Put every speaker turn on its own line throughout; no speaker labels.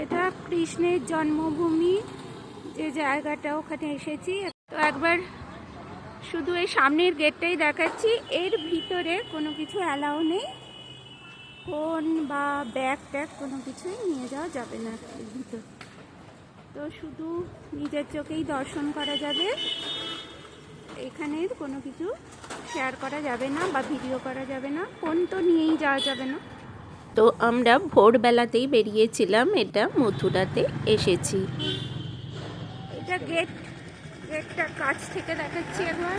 এটা কৃষ্ণের জন্মভূমি, যে জায়গাটা ওখানে এসেছি। তো একবার শুধু এই সামনের গেটটাই দেখাচ্ছি, এর ভিতরে কোনো কিছু অ্যালাউ নেই, ফোন বা ব্যাগ ট্যাগ কোনো কিছুই নিয়ে যাওয়া যাবে না এর ভিতর। তো শুধু নিজের চোখেই দর্শন করা যাবে, এখানের কোনো কিছু শেয়ার করা যাবে না বা ভিডিও করা যাবে না, ফোন তো নিয়েই যাওয়া যাবে না। তো আমরা ভোরবেলাতেই বেরিয়েছিলাম, এটা মথুরাতে এসেছি। এটা গেটটা কাছ থেকে দেখাচ্ছি একবার।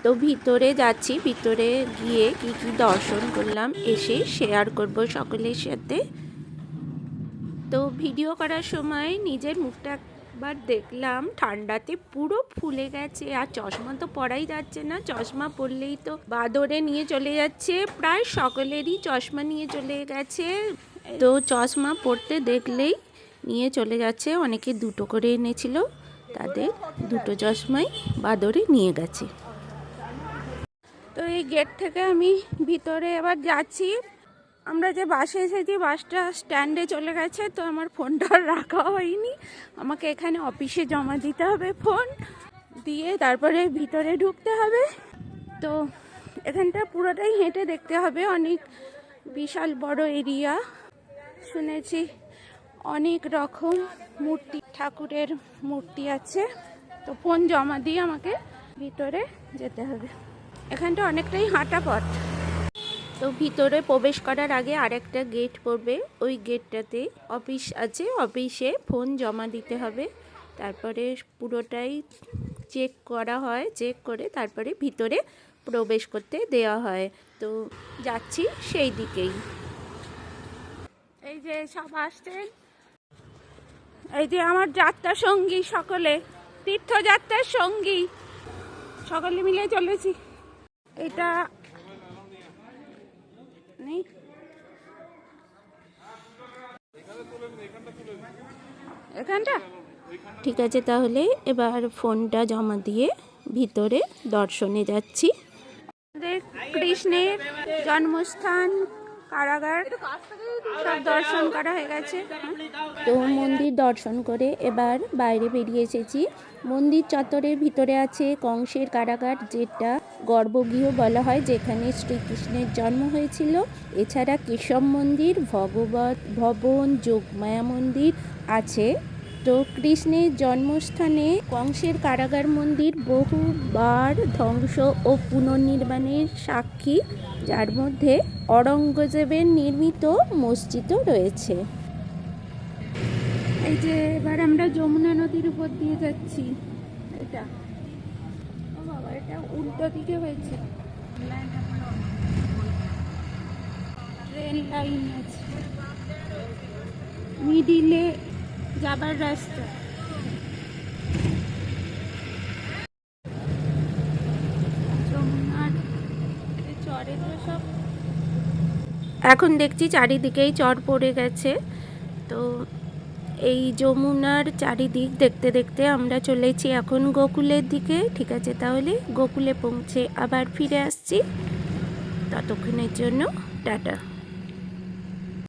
তো ভিতরে যাচ্ছি, ভিতরে গিয়ে কি কি দর্শন করলাম এসে শেয়ার করব সকলের সাথে। তো ভিডিও করার সময় নিজের মুখটা একবার দেখলাম, ঠান্ডাতে পুরো ফুলে গেছে, আর চশমা তো পরাই যাচ্ছে না, চশমা পরলেই তো বাদরে নিয়ে চলে যাচ্ছে, প্রায় সকলেরই চশমা নিয়ে চলে গেছে। তো চশমা পরতে দেখলেই নিয়ে চলে যাচ্ছে, অনেকে দুটো করে এনেছিল, তাদের দুটো চশমাই বাদরে নিয়ে গেছে। তো এই গেট থেকে আমি ভিতরে এবার যাচ্ছি। আমরা যে বাসে এসেছি বাসটা স্ট্যান্ডে চলে গেছে, তো আমার ফোনটা রাখা হয়নি, আমাকে এখানে অফিসে জমা দিতে হবে, ফোন দিয়ে তারপরে ভিতরে ঢুকতে হবে। তো এখানটা পুরোটাই হেঁটে দেখতে হবে, অনেক বিশাল বড় এরিয়া। শুনেছি অনেক রকম মূর্তি, ঠাকুরের মূর্তি আছে। তো ফোন জমা দিয়ে আমাকে ভিতরে যেতে হবে, এখানটা অনেকটাই হাঁটা পথ। তো ভিতরে প্রবেশ করার আগে আরেকটা গেট পড়বে, ওই গেটটাতে অফিস আছে, অফিসে ফোন জমা দিতে হবে, তারপরে পুরোটাই চেক করা হয়, চেক করে তারপরে ভিতরে প্রবেশ করতে দেওয়া হয়। তো যাচ্ছি সেই দিকেই। এই যে সব আসছেন, এই যে আমার যাত্রা সঙ্গী, সকলে তীর্থযাত্রার সঙ্গী, সকলে মিলে চলেছি। এটা নেই, এখানটা ঠিক আছে। তাহলে এবার ফোনটা জমা দিয়ে ভিতরে দর্শনে যাচ্ছি। কৃষ্ণের জন্মস্থান, কারাগার সব দর্শন করা হয়ে গেছে। তো মন্দির দর্শন করে এবার বাইরে বেরিয়ে এসেছি। মন্দির চত্বরের ভিতরে আছে কংসের কারাগার, যেটা গর্ভগৃহ বলা হয়, যেখানে শ্রীকৃষ্ণের জন্ম হয়েছিল। এছাড়া কেশব মন্দির, ভগবত ভবন, যোগমায়া মন্দির আছে। তো কৃষ্ণের জন্মস্থানে কংসের কারাগার মন্দির বহুবার ধ্বংস ও পুনর্নির্মাণের সাক্ষী, যার মধ্যে অরঙ্গজেবের নির্মিত মসজিদও রয়েছে। এই যে এবার আমরা যমুনা নদীর উপর দিয়ে যাচ্ছি। এটা ও বাবা, এটা উল্টো দিকে হয়েছে, ট্রেন লাইন আছে, মিডিলে যাবার রাস্তা। যমুনার চরে তো সব এখন দেখছি চারিদিকেই চর পড়ে গেছে। তো এই যমুনার চারিদিক দেখতে দেখতে আমরা চলেছি এখন গোকুলের দিকে। ঠিক আছে, তাহলে গোকুলে পৌঁছে আবার ফিরে আসছি, ততক্ষণের জন্য টাটা।